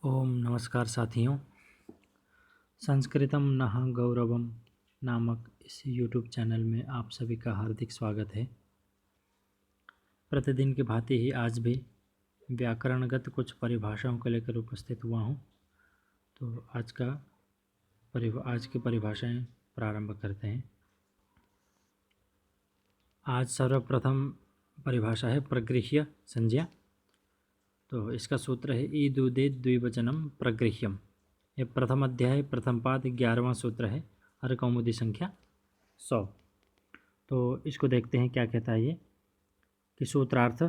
ओम नमस्कार साथियों। संस्कृतम नः गौरवम नामक इस YouTube चैनल में आप सभी का हार्दिक स्वागत है। प्रतिदिन की भांति ही आज भी व्याकरणगत कुछ परिभाषाओं को लेकर उपस्थित हुआ हूँ। तो आज की परिभाषाएं प्रारंभ करते हैं। आज सर्वप्रथम परिभाषा है प्रगृह्य संज्ञा। तो इसका सूत्र है ईदुदे द्विवचनम प्रगृह्यम। ये प्रथम अध्याय प्रथम पाद 11वां सूत्र है हर कौमुदी संख्या 100। तो इसको देखते हैं क्या कहता है ये कि सूत्रार्थ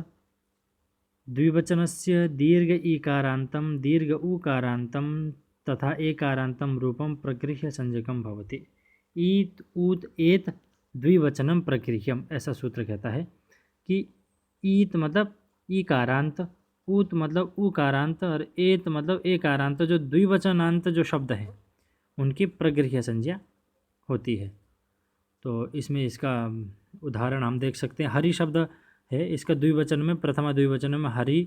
द्विवचनस्य दीर्घ ईकारांतम दीर्घ ऊकारांतम तथा एकारांतम रूपम प्रगृह्य संज्ञकम भवति। ईत ऊत एत द्विवचनम प्रगृह्यम, ऐसा सूत्र कहता है कि ईत मतलब ईकारांत, ऊत मतलब उकारांत और एत मतलब एकारांत, जो द्विवचनांत जो शब्द है उनकी प्रगृह्य संज्ञा होती है। तो इसमें इसका उदाहरण हम देख सकते हैं। हरि शब्द है, इसका द्विवचन में प्रथमा द्विवचन में हरि,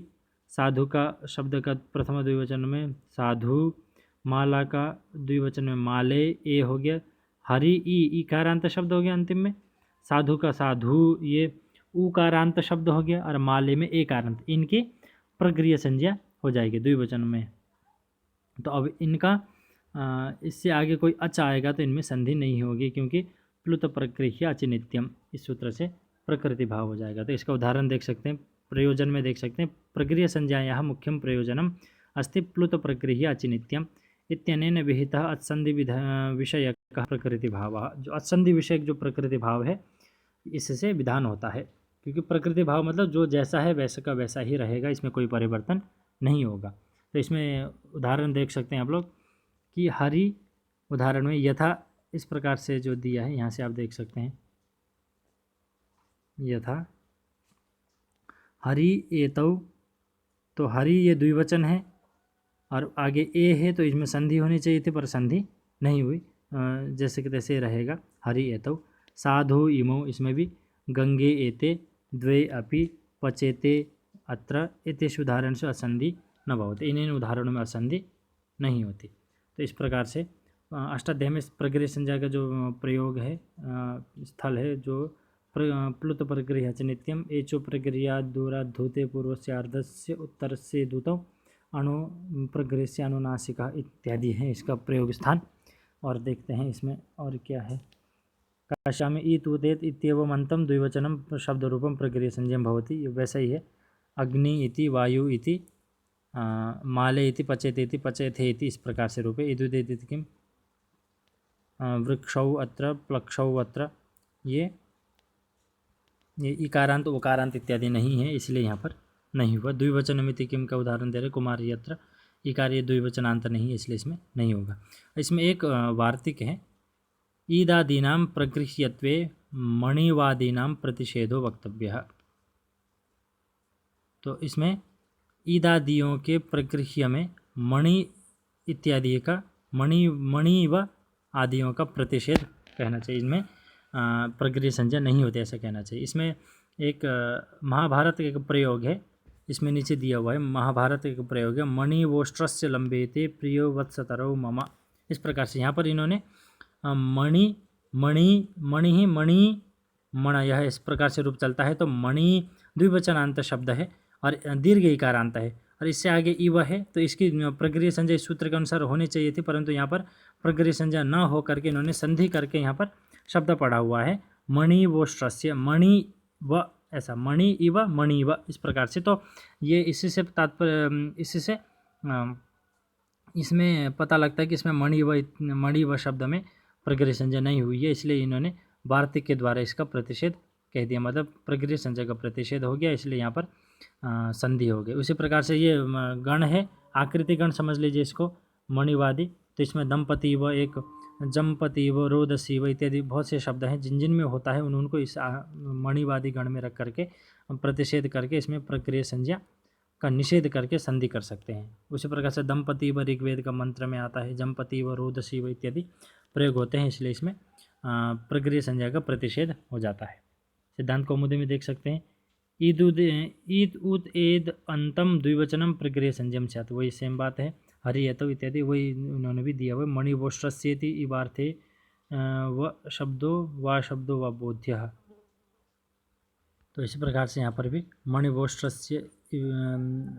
साधु का शब्द का प्रथमा द्विवचन में साधु, माला का द्विवचन में माले, ए हो गया, हरि ईकारांत शब्द हो गया अंतिम में, साधु का साधु ये उकारांत शब्द हो गया और माले में एकारांत, इनकी प्रगृह्य संज्ञा हो जाएगी द्विवचन में। तो अब इनका इससे आगे कोई अच आएगा तो इनमें संधि नहीं होगी, क्योंकि प्लुत प्रगृह्य अचिनित्यम इस सूत्र से प्रकृति भाव हो जाएगा। तो इसका उदाहरण देख सकते हैं, प्रयोजन में देख सकते हैं। प्रगृह्य संज्ञायाः मुख्यम प्रयोजनम अस्ति प्लुत प्रगृह्य अचिनित्यम इत्यनेन विहितः अत्संधि विषयकः प्रकृति भावः। जो अत्संधि विषयक जो प्रकृति भाव है इससे विधान होता है, क्योंकि प्रकृति भाव मतलब जो जैसा है वैसा का वैसा ही रहेगा, इसमें कोई परिवर्तन नहीं होगा। तो इसमें उदाहरण देख सकते हैं आप लोग कि हरि उदाहरण में यथा इस प्रकार से जो दिया है, यहाँ से आप देख सकते हैं यथा हरि एतौ, तो हरि ये द्विवचन है और आगे ए है, तो इसमें संधि होनी चाहिए थी पर संधि नहीं हुई, जैसे कि तैसे रहेगा हरि एतौ। साधु इमौ, इसमें भी गंगे एते द्वे अपि पचेते अत्र इत्येषु उदाहरण से असंधि न भवति, इन उदाहरणों में असंधि नहीं होती। तो इस प्रकार से अष्टाध्यायी में प्रगृह्य संज्ञा का जो प्रयोग है स्थल है जो प्लुत प्रगृह्य च नित्यम एचो प्रगृह्या दूराद्धूते पूर्वस्यार्धस्य उत्तरस्य दूतौ अणु प्रगृह्य अनुनासिका इत्यादि है इसका प्रयोग स्थान। और देखते हैं इसमें और क्या है। काश्या में ईत उदेत इत्येवम् अंतम द्विवचनम शब्द रूपम प्रगृह्य संज्ञम भवति, वैसा ही है। अग्नि इति, वायु इति, माले इति, पचेते इति, पचेथे इति, इस प्रकार से रूपे। इदुदेत इति किम वृक्षौ अत्र प्लक्षौ अत्र, ये इकारांत उकारांत इत्यादि नहीं है, इसलिए यहाँ पर नहीं हुआ। द्विवचनमिति किम का उदाहरण दे रहे कुमारी अत्र, इकार ये द्विवचनांत नहीं है इसलिए इसमें नहीं होगा। इसमें एक वार्तिक है, ईदादीनां प्रगृह्यत्वे मणिवादीनां प्रतिषेधो वक्तव्यः। तो इसमें ईदादियों के प्रगृह्य में मणि इत्यादि का मणि व आदियों का प्रतिषेध कहना चाहिए, इनमें प्रगृह्य संज्ञा नहीं होती ऐसा कहना चाहिए। इसमें एक महाभारत एक प्रयोग है, इसमें नीचे दिया हुआ है महाभारत एक प्रयोग है, मणिवोष्ट्रस्य लंबेते प्रियो वत्सतरौ मम, इस प्रकार से यहाँ पर इन्होंने मणि मणि मणि ही मणि मण यह इस प्रकार से रूप चलता है। तो मणि द्विवचनांत शब्द है और दीर्घ इकारांत है और इससे आगे इव है, तो इसकी प्रगृह्य संज्ञा इस सूत्र के अनुसार होनी चाहिए थी, परंतु यहाँ पर प्रगृह्य संज्ञा न हो करके इन्होंने संधि करके यहाँ पर शब्द पढ़ा हुआ है मणिवोष्ट्रस्य, मणि व ऐसा, मणि इव मणि व इस प्रकार से। तो ये इसी से तात्पर्य इससे इसमें पता लगता है कि इसमें मणि व शब्द में प्रगृह्य संज्ञा नहीं हुई है, इसलिए इन्होंने वार्तिक के द्वारा इसका प्रतिषेध कह दिया, मतलब प्रगृह्य संज्ञा का प्रतिषेध हो गया, इसलिए यहाँ पर संधि हो गई। उसी प्रकार से ये गण है, आकृति गण समझ लीजिए इसको, मणिवादी। तो इसमें दंपति व एक जमपति व रोदसी व इत्यादि बहुत से शब्द हैं जिन में होता है, उनको इस मणिवादी गण में रख करके प्रतिषेध करके इसमें प्रगृह्य संज्ञा का निषेध करके संधि कर सकते हैं। उसी प्रकार से दंपति व ऋग्वेद का मंत्र में आता है, जमपति व रोदसी व इत्यादि प्रयोग होते हैं, इसलिए इसमें प्रगृह्य संज्ञा का प्रतिषेध हो जाता है। सिद्धांत कौमुदी में देख सकते हैं ईद उत एद अंतम द्विवचनम प्रक्रिया संजम स्यात्, वही सेम बात है। हरियतौ इत्यादि वही उन्होंने भी दिया हुआ। मणिवोष्ट्रस्येति इवार्थे व शब्दो व बोध्यः। तो इसी प्रकार से यहाँ पर भी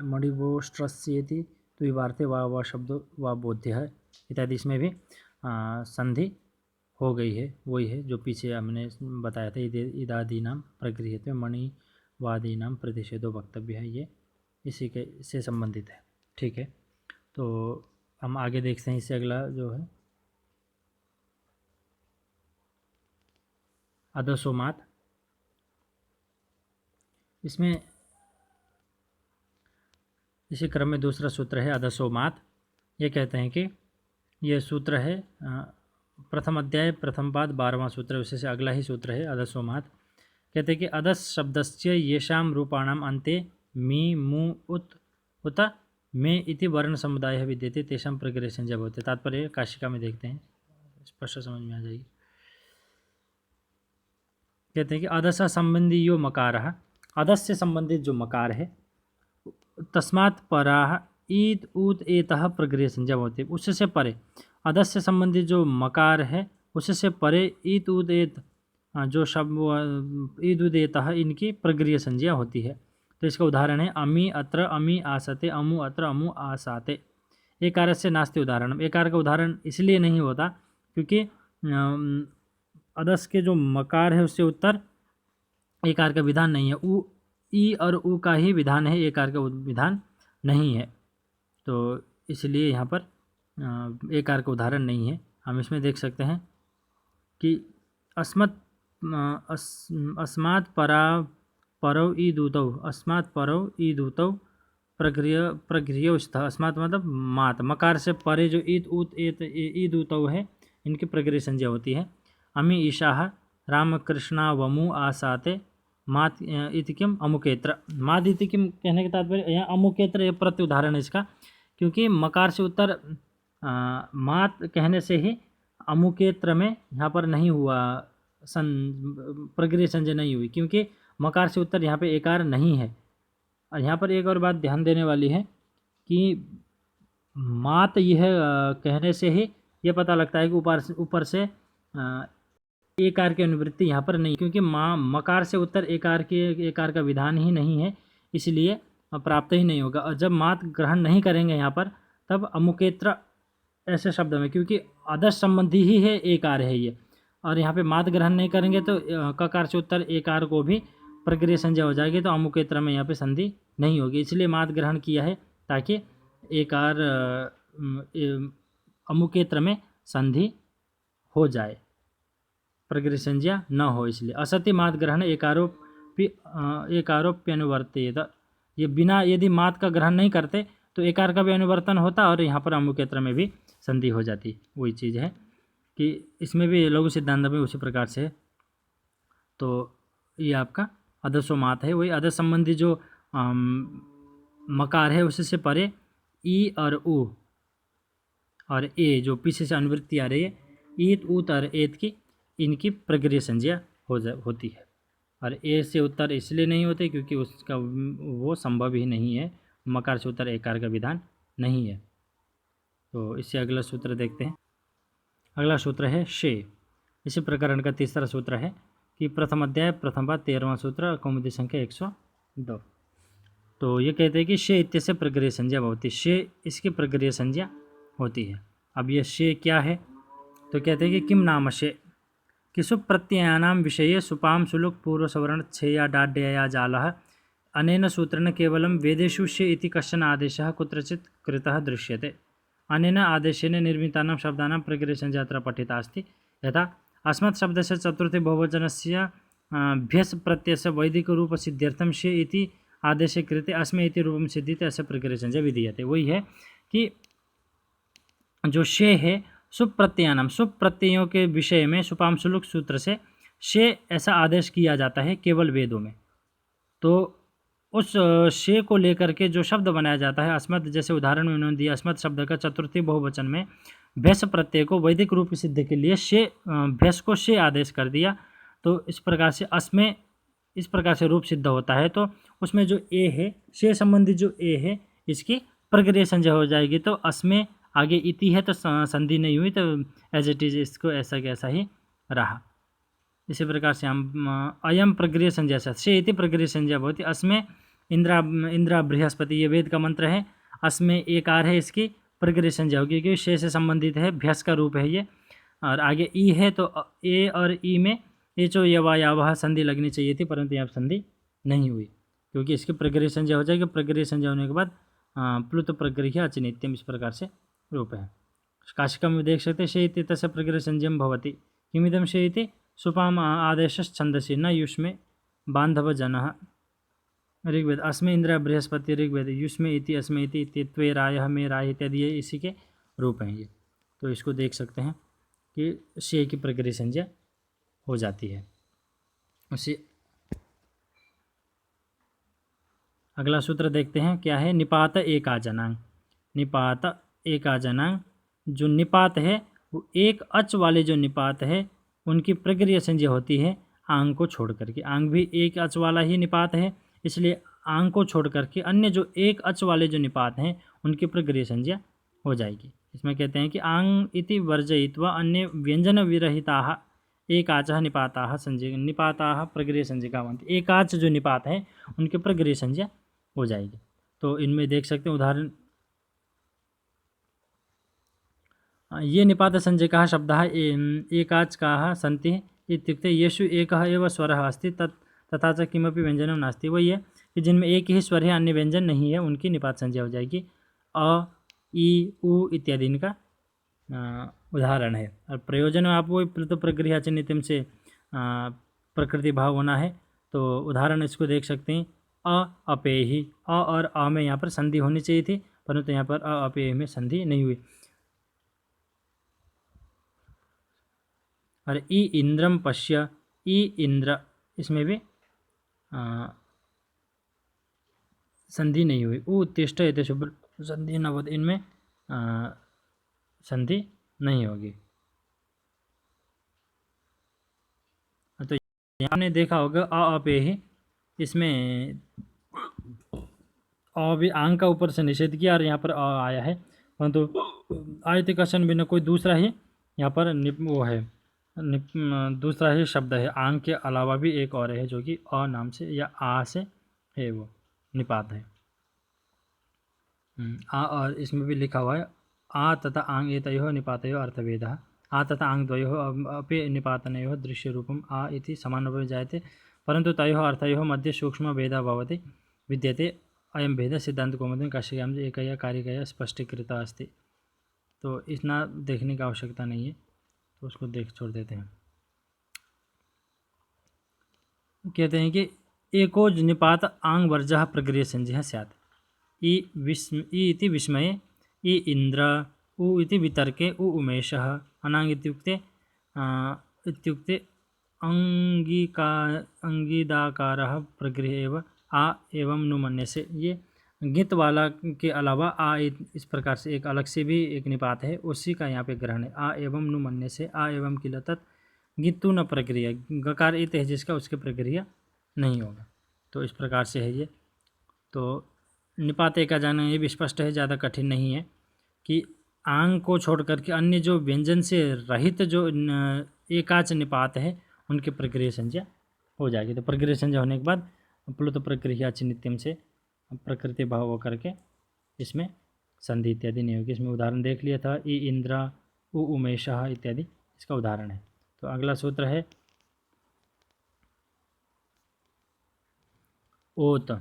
मणिवोष्ट्रस्येति तो इवार्थे व शब्दो व बोध्यः इत्यादि, इसमें भी संधि हो गई है। वही है जो पीछे हमने बताया था, इदादीनाम प्रगृह्यते मणिवादीनाम प्रतिषेधो वक्तव्य है, ये इसी के से संबंधित है। ठीक है, तो हम आगे देखते हैं। इससे अगला जो है अधसोमात। इसमें इसी क्रम में दूसरा सूत्र है अधसोमात। ये कहते हैं कि यह सूत्र है प्रथम अध्याय प्रथम पाद 12वां सूत्र, उसी से अगला ही सूत्र है अधसोमात। कहते हैं कि अधस शब्दस्य येषां रूपाणाम अंते मी मु उत मे इति वर्ण समुदाय विद्यते तेषां प्रक्रिया संज्ञा भवति। तात्पर्य काशिका में देखते हैं, स्पष्ट समझ में आ जाएगी। कहते हैं कि अधस संबंधी यो मकारः, अधस से संबंधित जो मकार है, तस्मात् पराः ईद उत एतः प्रक्रिया संज्ञा भवति, उससे परे अधस से संबंधित जो मकार है उससे परे ईद उद एत जो शब्द ईद उद एतः इनकी प्रक्रिया संज्ञा होती है। तो इसका उदाहरण है अमी अत्र अमी आसते, अमु अत्र अमु आसाते। एकार से नास्ति उदाहरण। एकार का उदाहरण इसलिए नहीं होता क्योंकि अधस के जो मकार है उससे उत्तर एकार का विधान नहीं है। उ ई और उ का ही विधान है, एकार का विधान नहीं है। तो इसलिए यहाँ पर एकार का उदाहरण नहीं है। हम इसमें देख सकते हैं कि अस्मात् परौ ईदूतौ, अस्मात् परौ ईदूतौ प्रक्रिया स्थ। अस्मात् मतलब मात, मकार से परे जो ईद उत एत ईदूतौ है, इनकी प्रक्रिया संज्ञा होती है। अमी ईशाह रामकृष्णा वमु आसाते मात इति किम अमुकेत्र। माद इति किम कहने के तात्पर्य यहाँ अमुकेत्र ये प्रत्य उदाहरण है इसका, क्योंकि मकार से उत्तर मात कहने से ही अमुकेत्र में यहाँ पर नहीं हुआ प्रक्रिया संज्ञा नहीं हुई, क्योंकि मकार से उत्तर यहाँ पे एकार नहीं है। और यहाँ पर एक और बात ध्यान देने वाली है कि मात यह कहने से ही यह पता लगता है कि ऊपर से एकार की अनुवृत्ति यहाँ पर नहीं, क्योंकि मकार से उत्तर एकार का विधान ही नहीं है, इसलिए प्राप्त ही नहीं होगा। और जब मात ग्रहण नहीं करेंगे यहाँ पर, तब अमुकेत्र ऐसे शब्द में, क्योंकि अधस संबंधी ही है एकार है ये, और यहाँ पे मात ग्रहण नहीं करेंगे तो ककार से उत्तर एकार को भी प्रक्रिया संज्ञा हो जाएगी, तो अमुकेत्र में यहाँ पे संधि नहीं होगी। इसलिए मात ग्रहण किया है ताकि एकार अमुकेत्र में संधि हो जाए, प्रक्रिया संज्ञा न हो। इसलिए असत्य मात ग्रहण एकारोप्य अनुवर्तेत। ये बिना यदि मात का ग्रहण नहीं करते तो एकार का भी अनुवर्तन होता और यहाँ पर अमुकेत्र में भी संधि हो जाती। वही चीज़ है कि इसमें भी लघु सिद्धांत में उसी प्रकार से है। तो ये आपका अधसोमात है। वही अधस संबंधी जो मकार है उससे परे ई और उ और ए जो पीछे से अनुवृत्ति आ रही है, ईत उत और एत की, इनकी प्रक्रिया संज्ञा होती है। और ए से उत्तर इसलिए नहीं होते क्योंकि उसका वो संभव ही नहीं है, मकार से उत्तर एकार का विधान नहीं है। तो इससे अगला सूत्र देखते हैं। अगला सूत्र है शे। इसी प्रकरण का तीसरा सूत्र है कि प्रथम अध्याय प्रथम पाद 13वां सूत्र, कौमुदी संख्या 102। तो ये कहते हैं कि शे इत्यस्य प्रक्रिया संज्ञा भवति। शे इसकी प्रक्रिया संज्ञा होती है। अब ये शे क्या है? तो कहते हैं कि किम नाम शे कि सुप्रत्ययानां विषये सुपाम सुलुक पूर्वसवर्ण छेया डाड्यया जालः अनेन सूत्रेण केवलं वेदेषु शे इति कश्चन आदेशः कुत्रचित् कृतः दृश्यते। अनेन आदेशेन निर्मितानां शब्दानां प्रक्रिया संज्ञा अत्र पठिता अस्ति। यथा अस्मत् शब्दस्य चतुर्थे बहुवचनस्य भ्यस् प्रत्ययस्य वैदिकरूपसिद्ध्यर्थं शे इति आदेशे कृते अस्मै इति रूपं सिद्ध्यते, अस्य प्रक्रिया संज्ञा विधीयते। वही है कि जो शे है शुभ प्रत्ययानाम, शुभ प्रत्ययों के विषय में सुपाम सुलुक सूत्र से शे ऐसा आदेश किया जाता है केवल वेदों में। तो उस शे को लेकर के जो शब्द बनाया जाता है, अस्मत् जैसे उदाहरण में उन्होंने दिया, अस्मत् शब्द का चतुर्थी बहुवचन में भ्यस प्रत्यय को वैदिक रूप सिद्ध के लिए शे भ्यस को शे आदेश कर दिया। तो इस प्रकार से अस्मै इस प्रकार से रूप सिद्ध होता है तो उसमें जो ए है, से संबंधित जो ए है, इसकी प्रक्रिया संज्ञा हो जाएगी। तो अस्में आगे इति है तो संधि नहीं हुई, तो एज इट इज इसको ऐसा के ऐसा ही रहा। इसी प्रकार से हम अयम प्रक्रिया संज्ञा से इति प्रक्रिया संज्ञा भवति। अस्में इंद्रा बृहस्पति, ये वेद का मंत्र है। अस्में एकार है, इसकी प्रक्रिया संज्ञा होगी क्योंकि से संबंधित है, भ्यस का रूप है ये। और आगे ई है तो ए और ई में एचो यवा यावह संधि लगनी चाहिए थी, परंतु यहाँ संधि नहीं हुई क्योंकि इसकी प्रक्रिया संज्ञा हो जाएगी। प्रक्रिया संज्ञा होने के बाद प्लुत प्रक्रिया अचिनित्यम, इस प्रकार से रूप है। काशिका में देख सकते शेति तस्य प्रक्रिया संज्ञम भवति। किमिदम शेति सुपाम आदेश छंदसी न युष्मे बांधव जनः। ऋग्वेद अस्मे इंद्र बृहस्पति, ऋग्वेद युष्मे इति अस्मे इति त्वे रायः मे राय इत्यादि, ये इसी के रूप हैं ये। तो इसको देख सकते हैं कि शे की प्रक्रिया संज्ञा हो जाती है। उसी अगला सूत्र देखते हैं क्या है। निपात एकाजनांग। निपात एकाजनांग, जो निपात है वो एक अच वाले जो निपात है उनकी प्रक्रिया संज्ञा होती है आंग को छोड़ करके। आंग भी एक अच वाला ही निपात है, इसलिए आंग को छोड़ करके अन्य जो एक अच वाले जो निपात हैं उनकी प्रक्रिया संज्ञा हो जाएगी। इसमें कहते हैं कि आंग इति वर्जयित्वा अन्य व्यंजन विरहिताः एकाचः निपाताः संज्ञा निपाताः प्रक्रिया संज्ञा भवन्ति। एकाच जो निपात है उनकी प्रक्रिया संज्ञा हो जाएगी। तो इनमें देख सकते हैं उदाहरण, ये निपात संज्ञकाः शब्दाः एकाचकाः सन्ति इत्युक्ते येषु एकः एव स्वरः अस्ति तथा च किमपि व्यंजनं नास्ति। वही है कि जिनमें एक ही स्वर है, अन्य व्यंजन नहीं है, उनकी निपात संज्ञा हो जाएगी। अ, ई, उ इत्यादि इनका उदाहरण है। और प्रयोजन में आपको प्लुत प्रक्रिया चिन्हितम से प्रकृति भाव होना है, तो उदाहरण इसको देख सकते हैं। अपेहि, अ और अ में यहाँ पर संधि होनी चाहिए थी, परंतु यहाँ पर अपेहि में संधि नहीं हुई। और ई इंद्रम पश्य, ई इंद्र, इसमें भी संधि नहीं हुई। उत्तिष्ठ इति शुभ संधि न होती, इनमें संधि नहीं होगी। तो यहाँ ने देखा होगा अपेहि, इसमें अ भी आंग का ऊपर से निषेध किया और यहाँ पर अ आया है, परंतु आयति कशन बिना कोई दूसरा ही यहाँ पर वो है, दूसरा ही शब्द है। आंग के अलावा भी एक और है जो कि अ नाम से या आ से है, वो निपात है। आ और इसमें भी लिखा हुआ है आ तथा आंग एतयोः निपातयोः अर्थभेदः। आ तथा आंग द्वयोः अपि निपातनयोः दृश्य रूपम आ इति समानरूपेण जायते, परंतु तयोः अर्थयोः मध्ये सूक्ष्म भेदः भवति विद्यते। अयं भेदः सिद्धान्तकौमुदी काशिकायां एकया कारिकया स्पष्टीकृता अस्ति। तो इतना देखने की आवश्यकता नहीं है, तो उसको छोड़ देते हैं। कहते हैं कि एको निपात आंग वर्जः प्रक्रिया संज्ञा स्यात्। ई इति विस्मये, ई इंद्र, उ इति वितर्के, उ उमेशः। अनांग इत्युक्ते अंगिदाकारः प्रक्रिया एव आ एवं नु मन्य से। ये गित वाला के अलावा आ इस प्रकार से एक अलग से भी एक निपात है, उसी का यहाँ पे ग्रहण है। आ एवं नु मन्य से, आ एवं किल तत् गित्तु न प्रक्रिया। गकार इत है जिसका, उसकी प्रक्रिया नहीं होगा। तो इस प्रकार से है ये। तो निपात का जाना ये भी स्पष्ट है, ज़्यादा कठिन नहीं है कि आंग को छोड़ करके अन्य जो व्यंजन से रहित जो एकाच निपात है उनकी प्रक्रिया संज्ञा हो जाएगी। तो प्रक्रिया संज्ञा होने के बाद प्लुत प्रक्रिया चिन्हित्यम से प्रकृति भाव होकर के इसमें संधि इत्यादि नहीं होगी। इसमें उदाहरण देख लिया था, ई इंद्रा, उ उमेशः इत्यादि इसका उदाहरण है। तो अगला सूत्र है ओत।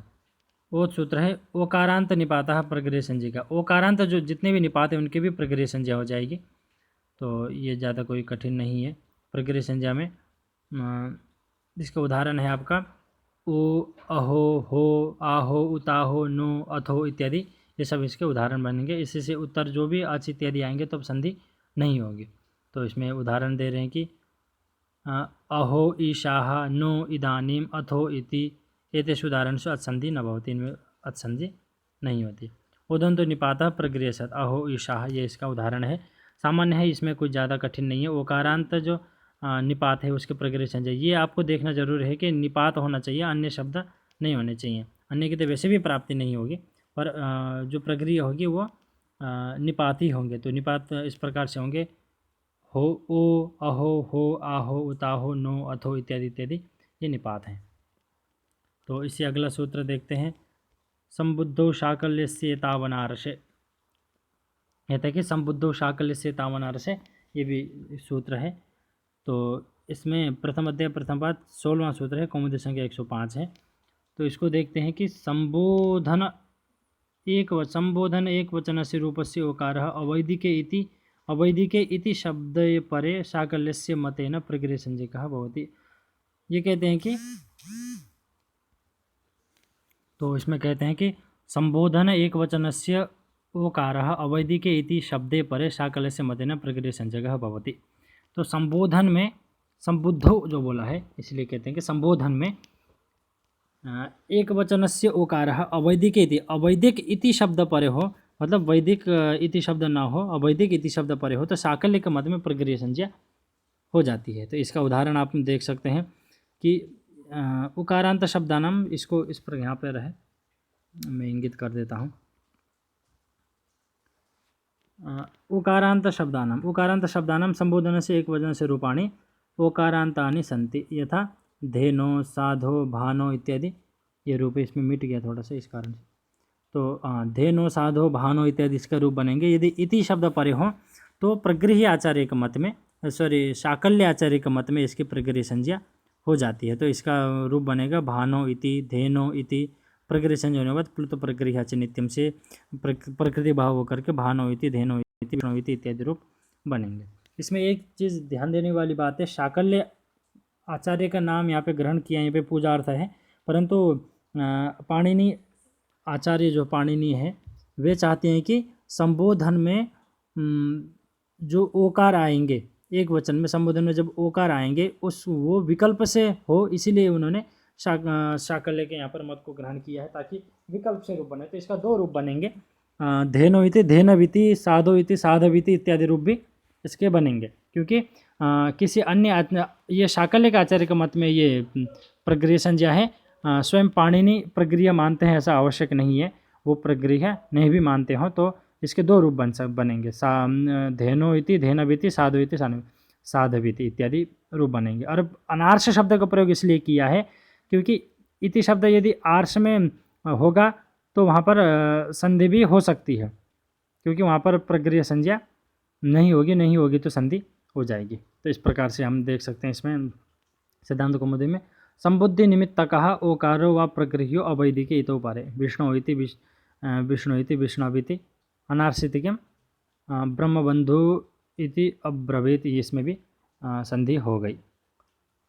ओत सूत्र है ओकारांत निपातः प्रक्रिया संज्ञा। ओकारांत जो जितने भी निपात हैं उनकी भी प्रक्रिया संज्ञा हो जाएगी। तो ये ज़्यादा कोई कठिन नहीं है। प्रक्रिया संज्ञा में इसका उदाहरण है आपका ओ, अहो, हो, आहो, उताहो, नो, अथो इत्यादि, ये सब इसके उदाहरण बनेंगे। इसी से उत्तर जो भी अच इत्यादि आएंगे तो संधि नहीं होगी। तो इसमें उदाहरण दे रहे हैं कि अहो ईशाह, नो इदानीम, अथो इति एतेषु उदाहरणेषु अत्संधि न भवति, इनमें अत्संधि नहीं होती। उदंतो निपातः प्रक्रिया सत्, अहो ईशाह, ये इसका उदाहरण है। सामान्य है, इसमें कुछ ज़्यादा कठिन नहीं है। ओकारांत जो निपात है उसके प्रकृति संज्ञा। ये आपको देखना जरूर है कि निपात होना चाहिए, अन्य शब्द नहीं होने चाहिए। अन्य की तो वैसे भी प्राप्ति नहीं होगी, पर जो प्रक्रिया होगी वो निपात ही होंगे। तो निपात इस प्रकार से होंगे, हो, ओ, अहो, हो, आहो, उताहो, नो, अथो इत्यादि इत्यादि, ये निपात हैं। तो इससे अगला सूत्र देखते हैं, संबुद्धौ शाकल्यस्य तावनार्षे। कहते हैं कि संबुद्धौ शाकल्यस्य तावनार्षे, ये भी सूत्र है। तो इसमें प्रथम अध्याय प्रथम पाद 16वां सूत्र है, कौमुदी संख्या 105 है। तो इसको देखते हैं कि संबोधन एक वचनस्य रूपस्य ओकारः अवैदिके इति शब्दे परे शाकल्यस्य मतेन प्रकृतिसंज्ञकः भवति। ये कहते हैं कि, तो इसमें कहते हैं कि संबोधन एक वचनस्य ओकारः अवैदिके इति शब्दे परे शाकल्यस्य मतेन प्रकृतिसंज्ञकः भवति। तो संबोधन में संबुद्धौ जो बोला है, इसलिए कहते हैं कि संबोधन में एक वचनस्य ओकारः अवैदिक इति, अवैदिक इति शब्द परे हो, मतलब वैदिक इति शब्द ना हो, अवैदिक इति शब्द परे हो, तो शाकल्य के मत में प्रक्रिया संज्ञा हो जाती है। तो इसका उदाहरण आप देख सकते हैं कि उकारांत शब्दानाम, इसको इस पर यहाँ पर है, मैं इंगित कर देता हूँ। उकारांत शब्दानाम संबोधन से एक वचन से रूपाणि ओकारांतानि सन्ति, यथा धेनो, साधो, भानो इत्यादि। ये रूप इसमें मिट गया थोड़ा सा इस कारण से। तो धेनो, साधो, भानो इत्यादि इसका रूप बनेंगे। यदि इति शब्द परे हो तो प्रगृह्य आचार्य के मत में, शाकल्य आचार्य के मत में इसकी प्रगृह्य संज्ञा हो जाती है। तो इसका रूप बनेगा भानो इति, धेनो इति, प्रकृति संज्ञा होने के बाद प्लुत प्रगृह्य च नित्यम से प्रकृति भाव होकर के भानो इति, धेनो इति, विष्णु इति इत्यादि रूप बनेंगे। इसमें एक चीज़ ध्यान देने वाली बात है, शाकल्य आचार्य का नाम यहाँ पे ग्रहण किया, यहाँ पे पूजार्थ है, परंतु पाणिनि आचार्य जो पाणिनि है वे चाहते हैं कि संबोधन में जो ओकार आएंगे, एक वचन में संबोधन में जब ओकार आएंगे उस वो विकल्प से हो, इसीलिए उन्होंने शाकल्य के यहाँ पर मत को ग्रहण किया है, ताकि विकल्प से रूप बने। तो इसका दो रूप बनेंगे, धेनो इति, धेनविति, साधो इति, साधविति इत्यादि रूप भी इसके बनेंगे, क्योंकि किसी अन्य, ये शाकल्य के आचार्य के मत में ये प्रक्रिया संज्ञा है। स्वयं पाणिनि प्रक्रिया मानते हैं ऐसा आवश्यक नहीं है, वो प्रक्रिया नहीं भी मानते हो तो इसके दो रूप बनेंगे, धेनो इति, धेनविति, साधो इति, साधविति इत्यादि रूप बनेंगे। और अनार्ष शब्द का प्रयोग इसलिए किया है क्योंकि इति शब्द यदि आर्ष में होगा तो वहाँ पर संधि भी हो सकती है, क्योंकि वहाँ पर प्रक्रिया संज्ञा नहीं होगी तो संधि हो जाएगी। तो इस प्रकार से हम देख सकते हैं इसमें सिद्धांत कौमुदी में, संबुद्धि निमित्तकः ओकारो व प्रगृह्यो अवैदिके इतो पारे, विष्णु इति विष्णविति, अनार्षितिकम ब्रह्मबंधु इति अब्रवीत, इसमें भी संधि हो गई।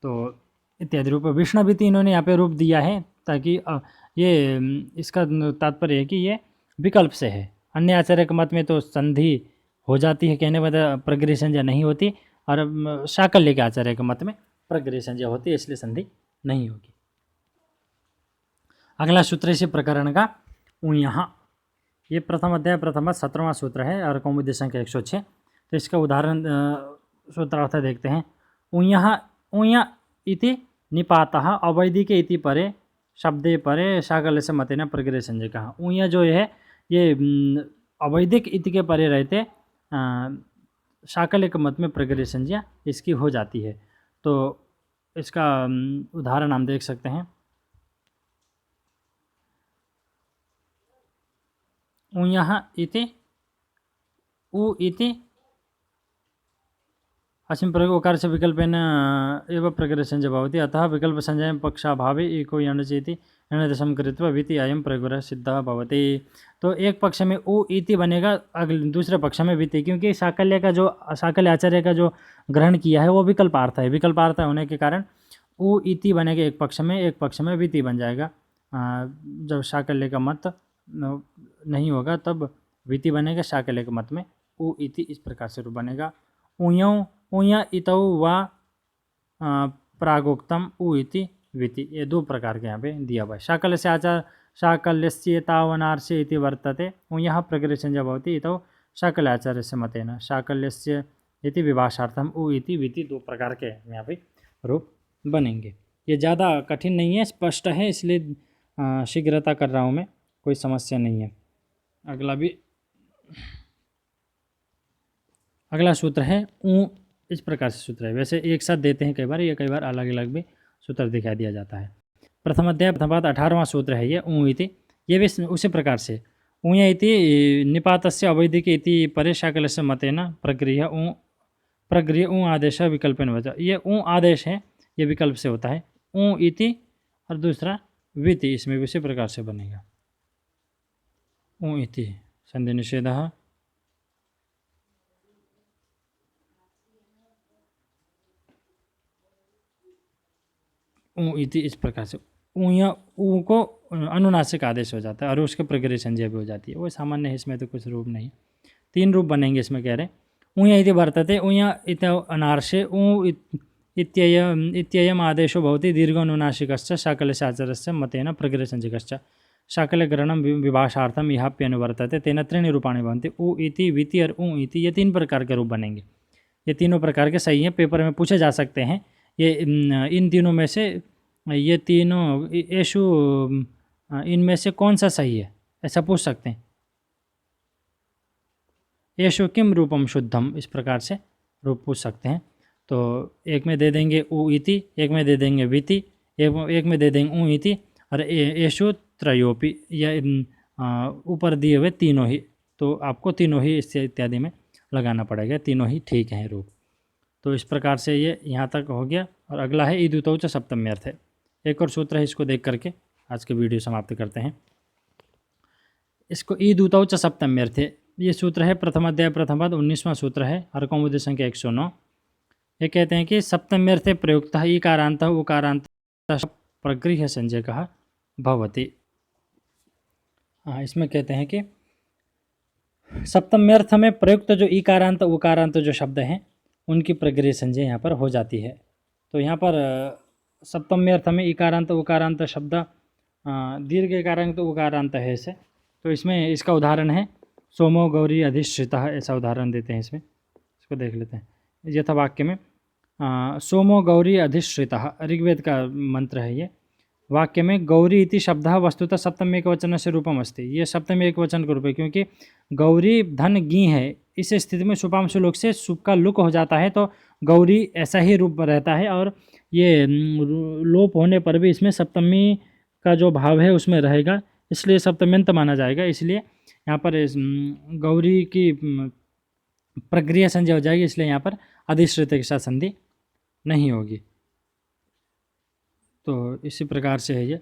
तो इत्यादि रूप विष्णविति इन्होंने यहाँ पे रूप दिया है, ताकि ये इसका तात्पर्य है कि ये विकल्प से है। अन्य आचार्य के मत में तो संधि हो जाती है, कहने में प्रगृह्य संज्ञा नहीं होती, और शाकल्य के आचार्य के मत में प्रगृह्य संज्ञा होती है, इसलिए संधि नहीं होगी। अगला सूत्र इसी प्रकरण का ऊयः, ये प्रथम अध्याय प्रथम 17वां सूत्र है और कौमुदी संख्या 106। तो इसका उदाहरण सूत्रार्थ देखते हैं। ऊय इति निपातः अवैदिके इति परे शब्दे परे शाकल्य से मतेन प्रगृह्य संज्ञकः। ऊय जो है ये अवैदिक इति के परे रहते शाकल्य के मत में प्रगृह्य संज्ञा इसकी हो जाती है। तो इसका उदाहरण हम देख सकते हैं। ऊयः इति, उ इति अस्मिन् प्रयोगे ओकार से विकल्पेन एव प्रगृह्य संज्ञा भवति, अतः विकल्प संज्ञा पक्षाभावे एको यणचेति यणदशम कृत्वा विति अयं प्रयोगः सिद्धः भवति। तो एक पक्ष में उ इति बनेगा, अगले दूसरे पक्ष में विति, क्योंकि शाकल्य आचार्य का जो ग्रहण किया है वो विकल्पार्थ है। विकल्पार्थ होने के कारण उ इति बनेगा एक पक्ष में विति बन जाएगा। जब शाकल्य का मत नहीं होगा तब विति बनेगा, शाकल्य के मत में उ इति इस प्रकार से रूप बनेगा। ऊय इतौ व प्रागोक्तम उ इति विति, ये दो प्रकार के यहाँ पे दिया हुआ है। शाकल्य से आचार शाकल्यस्य तावनार्षे इति वर्तते, ऊयः प्रगृह्य संज्ञा भवति, इतौ शाकल्य आचार्यस्य मतेन शाकल्यस्य इति विभाषार्थम उ इति विति 2 प्रकार के यहाँ पे रूप बनेंगे। ये ज़्यादा कठिन नहीं है, स्पष्ट है, इसलिए शीघ्रता कर रहा हूँ मैं, कोई समस्या नहीं है। अगला सूत्र है ऊ। इस प्रकार से सूत्र है, वैसे एक साथ देते हैं कई बार, या कई बार अलग अलग भी सूत्र दिखाई दिया जाता है। प्रथम अध्याय प्रथम पाद 18वां सूत्र है ये ऊ इति। ये भी उसी प्रकार से ऊय इति निपातस्य अवैधिक इति परे शाकलस्य मतेन प्रगृह्य ऊ आदेश विकल्पेन वचः। ये ऊ आदेश है, ये विकल्प से होता है। ऊ इति और दूसरा विति, इसमें भी उसी प्रकार से बनेगा। ऊ इति संधि निषेधः, ऊ इति इस प्रकार से ऊ को अनुनासिक आदेश हो जाता है और उसके प्रगृह्य संज्ञा भी हो जाती है। वो सामान्य है, इसमें तो कुछ रूप नहीं, 3 रूप बनेंगे इसमें कह रहे। ऊय इति वर्तते, ऊय इत अनार्षे ऊ इत्ययम् आदेशो भवति दीर्घानुनासिकश्च शाकलस्य आचारस्य मतेन प्रगृह्य संज्ञकश्च शाकलग्रहणं विभाषार्थम इहाप्यनुवर्तते तेन 3 रूपाणि भवन्ति। ऊ इति विति और ऊ इति, ये 3 प्रकार के रूप बनेंगे। ये तीनों प्रकार के सही हैं, पेपर में पूछे जा सकते हैं। ये इन तीनों में से, ये तीनों येषु इनमें से कौन सा सही है, ऐसा पूछ सकते हैं। येषु किम रूपम शुद्धम, इस प्रकार से रूप पूछ सकते हैं। तो एक में दे देंगे ऊ इति, एक में दे देंगे विति, एक में दे देंगे ऊ इति, और येषु त्रयोपि, या ऊपर दिए हुए तीनों ही। तो आपको तीनों ही इससे इत्यादि में लगाना पड़ेगा, तीनों ही ठीक हैं रूप। तो इस प्रकार से ये यहाँ तक हो गया। और अगला है ईदुतौ च सप्तम्यर्थ है, एक और सूत्र है, इसको देख करके आज के वीडियो समाप्त करते हैं। इसको ईदुतौ च सप्तम्यर्थ है, ये सूत्र है प्रथम अध्याय प्रथम पद 19वां सूत्र है, हरकौमुदी संख्या 109। ये कहते हैं कि सप्तम्यर्थे प्रयुक्तः ईकारान्तः उकारान्तः प्रगृह्य संज्ञकः भवति। इसमें कहते हैं कि सप्तम्यर्थ में प्रयुक्त जो ईकारांत उकारांत जो शब्द हैं उनकी प्रगृह्य संज्ञा यहाँ पर हो जाती है। तो यहाँ पर सप्तम्यर्थ में ईकारांत उकारांत शब्द दीर्घ इकारांत उकारांत है इसे। तो इसमें इसका उदाहरण है सोमो गौरी अधिष्ठितः, ऐसा उदाहरण देते हैं इसमें। इसको देख लेते हैं। यथा वाक्य में सोमो गौरी अधिष्ठितः, ऋग्वेद का मंत्र है ये। वाक्य में गौरी इति शब्दः वस्तुतः सप्तम एकवचन से रूपम अस्ति, ये सप्तम एकवचन का रूप है, क्योंकि गौरी धन गी है। इस स्थिति में सुपांशु लोक से सुप का लुक हो जाता है, तो गौरी ऐसा ही रूप रहता है। और ये लोप होने पर भी इसमें सप्तमी का जो भाव है उसमें रहेगा, इसलिए सप्तम्यंत माना जाएगा। इसलिए यहाँ पर गौरी की प्रक्रिया संज्ञा हो जाएगी, इसलिए यहाँ पर अधिश्रित के साथ संधि नहीं होगी। तो इसी प्रकार से है ये।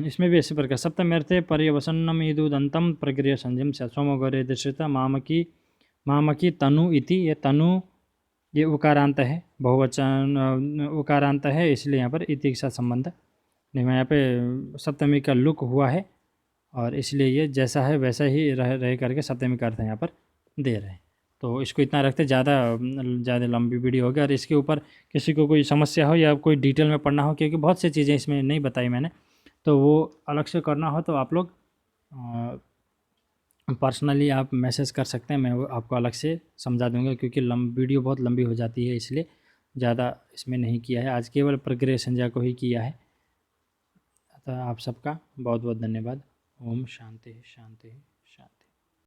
इसमें भी इसी प्रकार सप्तम्यर्थे पर्यवसन्नम ईदुदंतम प्रक्रिया संजम से सोमो गौरी दृश्यता मामकी तनु इति, ये तनु ये उकारांत है, बहुवचन उकारांत है, इसलिए यहाँ पर इति के साथ संबंध नहीं। यहाँ पे सप्तमी का लुक हुआ है और इसलिए ये जैसा है वैसा ही रह करके सप्तमी का अर्थ यहाँ पर दे रहे हैं। तो इसको इतना रखते, ज़्यादा लंबी वीडियो हो गया। और इसके ऊपर किसी को कोई समस्या हो या कोई डिटेल में पढ़ना हो, क्योंकि बहुत सी चीज़ें इसमें नहीं बताई मैंने, तो वो अलग से करना हो तो आप लोग पर्सनली आप मैसेज कर सकते हैं, मैं वो आपको अलग से समझा दूंगा, क्योंकि वीडियो बहुत लंबी हो जाती है, इसलिए ज़्यादा इसमें नहीं किया है। आज केवल प्रक्रिया संज्ञा को ही किया है। अतः आप सबका बहुत बहुत धन्यवाद। ओम शांति शांति।